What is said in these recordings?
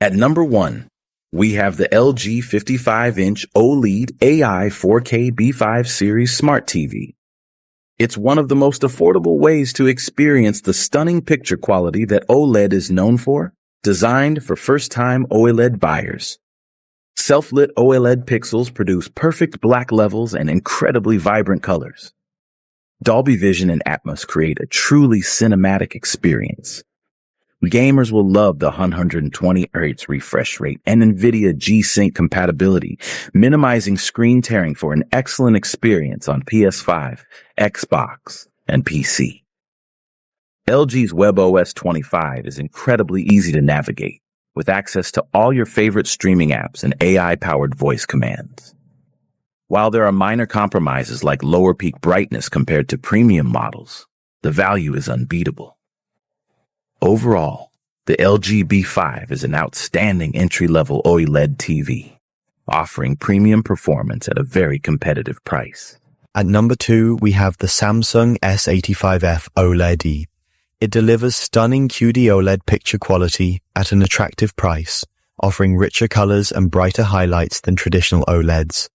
At number 1, we have the LG 55-inch OLED AI 4K B5 Series Smart TV. It's one of the most affordable ways to experience the stunning picture quality that OLED is known for, designed for first-time OLED buyers. Self-lit OLED pixels produce perfect black levels and incredibly vibrant colors. Dolby Vision and Atmos create a truly cinematic experience. Gamers will love the 120 Hz refresh rate and NVIDIA G-Sync compatibility, minimizing screen tearing for an excellent experience on PS5, Xbox, and PC. LG's WebOS 25 is incredibly easy to navigate, with access to all your favorite streaming apps and AI-powered voice commands. While there are minor compromises like lower peak brightness compared to premium models, the value is unbeatable. Overall, the LG B5 is an outstanding entry-level OLED TV, offering premium performance at a very competitive price. At number 2, we have the Samsung S85F OLED. It delivers stunning QD-OLED picture quality at an attractive price, offering richer colors and brighter highlights than traditional OLEDs.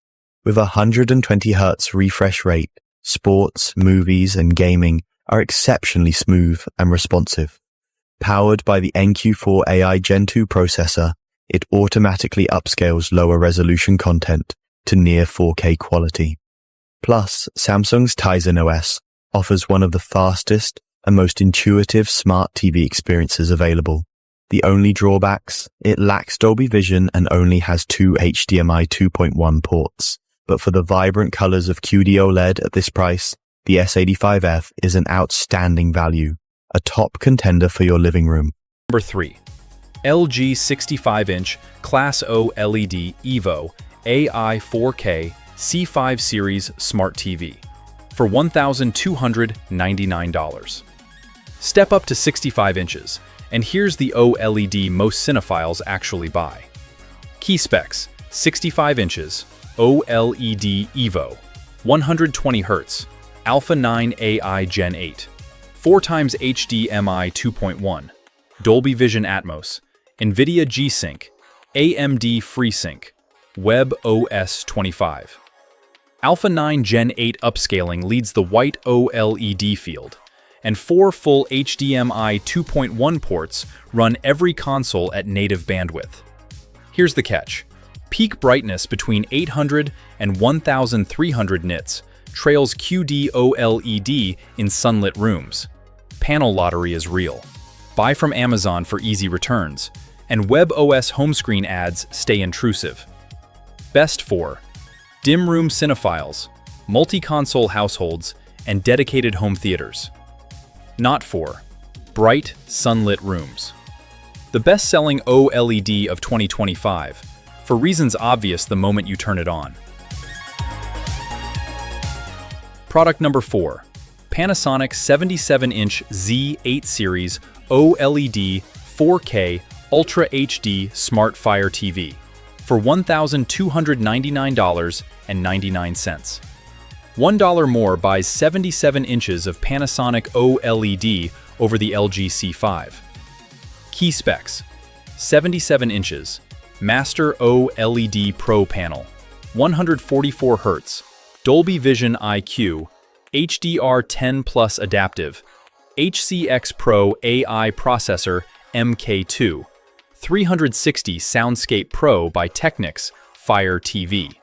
With a 120 Hz refresh rate, sports, movies, and gaming are exceptionally smooth and responsive. Powered by the NQ4 AI Gen 2 processor, it automatically upscales lower resolution content to near 4K quality. Plus, Samsung's Tizen OS offers one of the fastest and most intuitive smart TV experiences available. The only drawbacks, it lacks Dolby Vision and only has 2 HDMI 2.1 ports. But for the vibrant colors of QD-OLED at this price, the S85F is an outstanding value, a top contender for your living room. Number 3. LG 65-inch Class O LED EVO AI 4K C5 Series Smart TV for $1,299. Step up to 65 inches, and here's the OLED most cinephiles actually buy. Key specs: 65 inches, OLED EVO, 120 Hz, Alpha 9 AI Gen 8, 4x HDMI 2.1, Dolby Vision Atmos, NVIDIA G-Sync, AMD FreeSync, WebOS 25. Alpha 9 Gen 8 upscaling leads the white OLED field, and 4 full HDMI 2.1 ports run every console at native bandwidth. Here's the catch. Peak brightness between 800 and 1,300 nits trails QD-OLED in sunlit rooms. Panel lottery is real. Buy from Amazon for easy returns, and WebOS home screen ads stay intrusive. Best for dim room cinephiles, multi-console households, and dedicated home theaters. Not for bright, sunlit rooms. The best-selling OLED of 2025, for reasons obvious the moment you turn it on. Product number 4. Panasonic 77-inch Z8 series OLED 4K Ultra HD Smart Fire TV for $1,299.99. $1 more buys 77 inches of Panasonic OLED over the LG C5. Key specs: 77 inches, Master OLED Pro panel, 144 Hz, Dolby Vision IQ, HDR10 Plus adaptive, HCX Pro AI processor MK2, 360 Soundscape Pro by Technics Fire TV.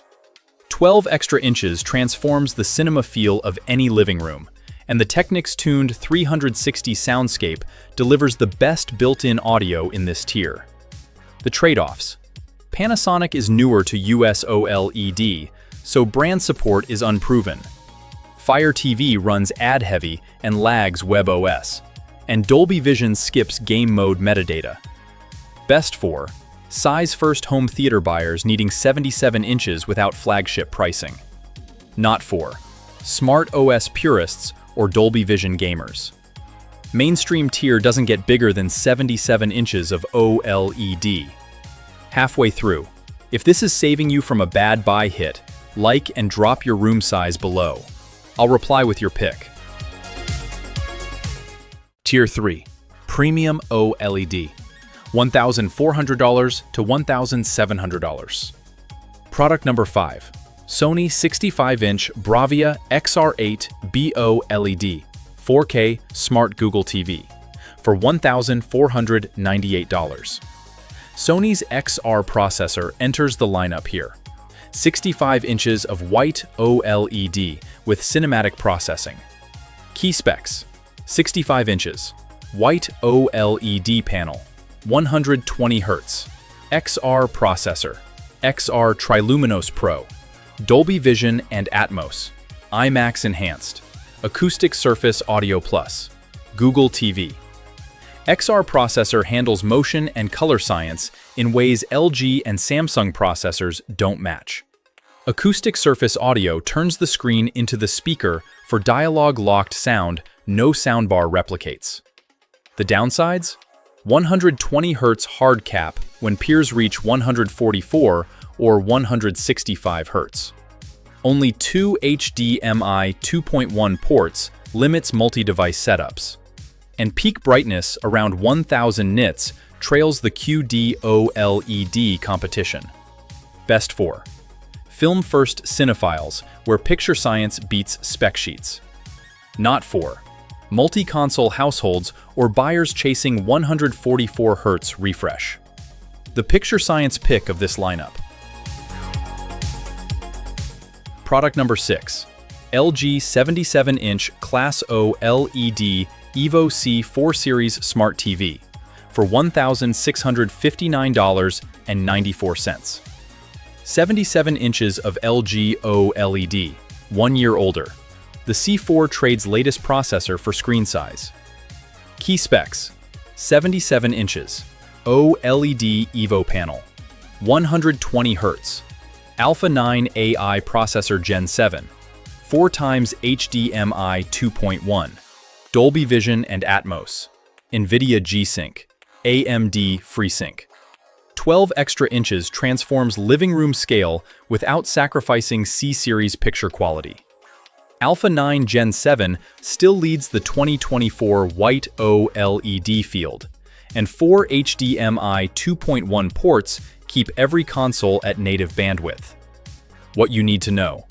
12 extra inches transforms the cinema feel of any living room, and the Technics-tuned 360 Soundscape delivers the best built-in audio in this tier. The trade-offs: Panasonic is newer to US OLED, so brand support is unproven. Fire TV runs ad-heavy and lags WebOS, and Dolby Vision skips game mode metadata. Best for size-first home theater buyers needing 77 inches without flagship pricing. Not for smart OS purists or Dolby Vision gamers. Mainstream tier doesn't get bigger than 77 inches of OLED. Halfway through, if this is saving you from a bad buy hit, like and drop your room size below. I'll reply with your pick. Tier 3. Premium OLED. $1,400 to $1,700. Product number 5. Sony 65-inch BRAVIA XR8 BOLED 4K Smart Google TV for $1,498. Sony's XR processor enters the lineup here. 65 inches of white OLED with cinematic processing. Key specs: 65 inches, white OLED panel, 120 Hz, XR processor, XR Triluminos Pro, Dolby Vision and Atmos, IMAX Enhanced, Acoustic Surface Audio Plus, Google TV. XR processor handles motion and color science in ways LG and Samsung processors don't match. Acoustic Surface Audio turns the screen into the speaker for dialogue-locked sound no soundbar replicates. The downsides? 120 Hz hard cap when peers reach 144 or 165 Hz. Only 2 HDMI 2.1 ports limits multi-device setups. And peak brightness around 1000 nits trails the QD-OLED competition. Best 4. Film-first cinephiles, where picture science beats spec sheets. Not 4. Multi-console households or buyers chasing 144 Hz refresh. The picture science pick of this lineup. Product number 6. LG 77-inch Class O LED Evo C4 Series Smart TV for $1,659.94. 77 inches of LG OLED, 1 year older. The C4 trades latest processor for screen size. Key specs: 77 inches, OLED Evo panel, 120 Hz, Alpha 9 AI processor Gen 7, 4x HDMI 2.1, Dolby Vision and Atmos, NVIDIA G-Sync, AMD FreeSync. 12 extra inches transforms living room scale without sacrificing C-Series picture quality. Alpha 9 Gen 7 still leads the 2024 white OLED field, and 4 HDMI 2.1 ports keep every console at native bandwidth. What you need to know: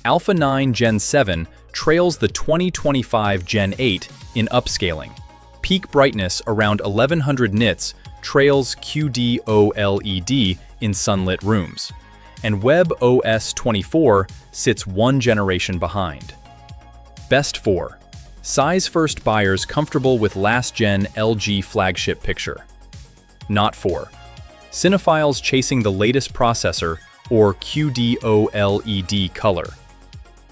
Alpha 9 Gen 7 trails the 2025 Gen 8 in upscaling. Peak brightness around 1100 nits trails QD-OLED in sunlit rooms, and WebOS 24 sits one generation behind. Best 4. Size-first buyers comfortable with last-gen LG flagship picture. Not 4. Cinephiles chasing the latest processor or QD-OLED color.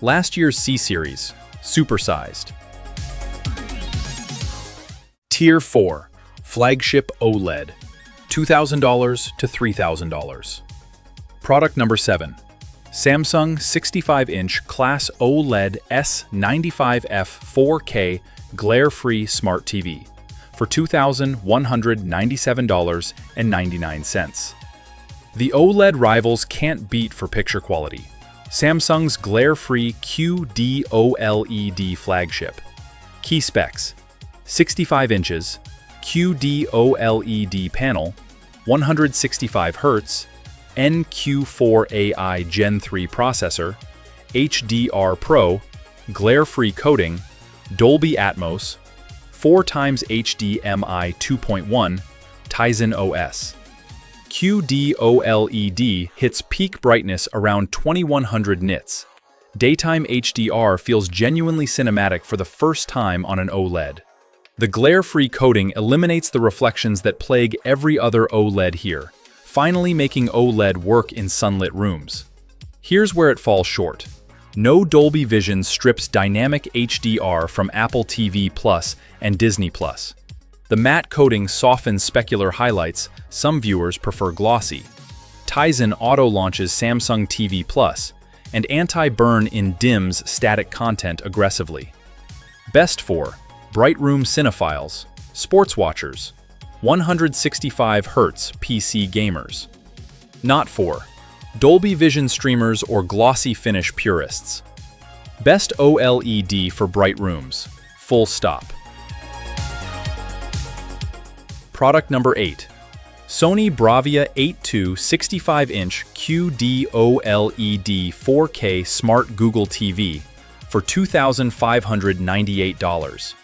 Last year's C-Series, supersized. Tier 4. Flagship OLED, $2,000 to $3,000. Product number 7. Samsung 65-inch Class OLED S95F 4K glare-free Smart TV for $2,197.99. The OLED rivals can't beat for picture quality. Samsung's glare-free QD-OLED flagship. Key specs: 65 inches, QD-OLED panel, 165 Hz, NQ4AI Gen 3 processor, HDR Pro, glare-free coating, Dolby Atmos, 4x HDMI 2.1, Tizen OS. QD-OLED hits peak brightness around 2100 nits. Daytime HDR feels genuinely cinematic for the first time on an OLED. The glare-free coating eliminates the reflections that plague every other OLED here, finally making OLED work in sunlit rooms. Here's where it falls short. No Dolby Vision strips dynamic HDR from Apple TV Plus and Disney Plus. The matte coating softens specular highlights. Some viewers prefer glossy. Tizen auto-launches Samsung TV Plus, and anti-burn in dims static content aggressively. Best 4. Bright room cinephiles, sports watchers, 165 Hz PC gamers. Not 4. Dolby Vision streamers or glossy finish purists. Best OLED for bright rooms. Full stop. Product number 8. Sony BRAVIA 8.2 65-inch QD-OLED 4K Smart Google TV for $2,598.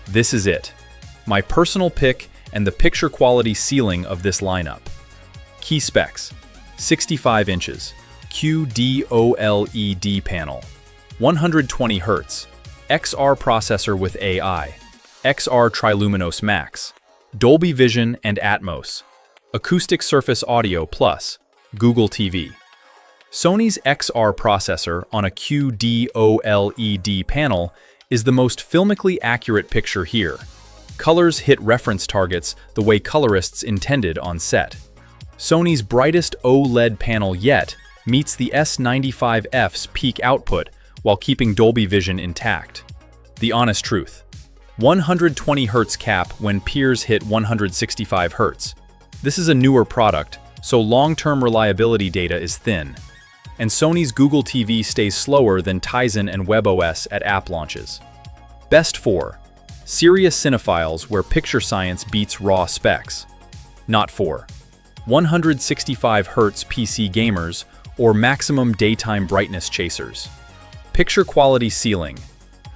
This is it. My personal pick and the picture quality ceiling of this lineup. Key specs: 65 inches, QD-OLED panel, 120 Hz, XR processor with AI, XR Triluminos Max, Dolby Vision and Atmos, Acoustic Surface Audio Plus, Google TV. Sony's XR processor on a QD-OLED panel is the most filmically accurate picture here. Colors hit reference targets the way colorists intended on set. Sony's brightest OLED panel yet meets the S95F's peak output while keeping Dolby Vision intact. The honest truth: 120 Hz cap when peers hit 165 Hz. This is a newer product, so long-term reliability data is thin. And Sony's Google TV stays slower than Tizen and WebOS at app launches. Best for serious cinephiles where picture science beats raw specs. Not for 165 Hz PC gamers or maximum daytime brightness chasers. Picture quality ceiling.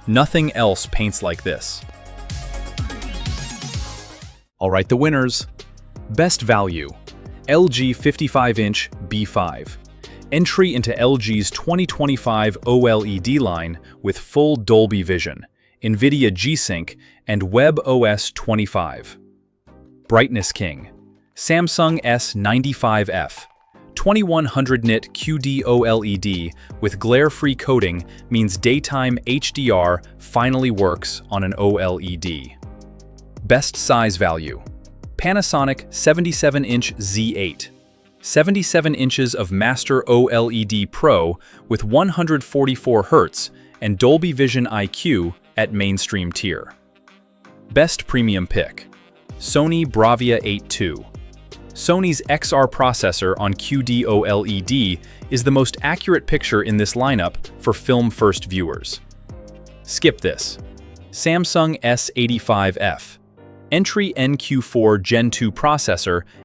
Nothing else paints like this. Alright, the winners. Best value: LG 55-inch B5. Entry into LG's 2025 OLED line with full Dolby Vision, NVIDIA G-Sync, and WebOS 25. Brightness King: Samsung S95F. 2100 nit QD-OLED with glare-free coating means daytime HDR finally works on an OLED. Best size value: Panasonic 77-inch Z8. 77 inches of Master OLED Pro with 144 Hz and Dolby Vision IQ at mainstream tier. Best premium pick: Sony BRAVIA 8.2. Sony's XR processor on QD-OLED is the most accurate picture in this lineup for film-first viewers. Skip this. Samsung S85F. Entry NQ4 Gen 2 processor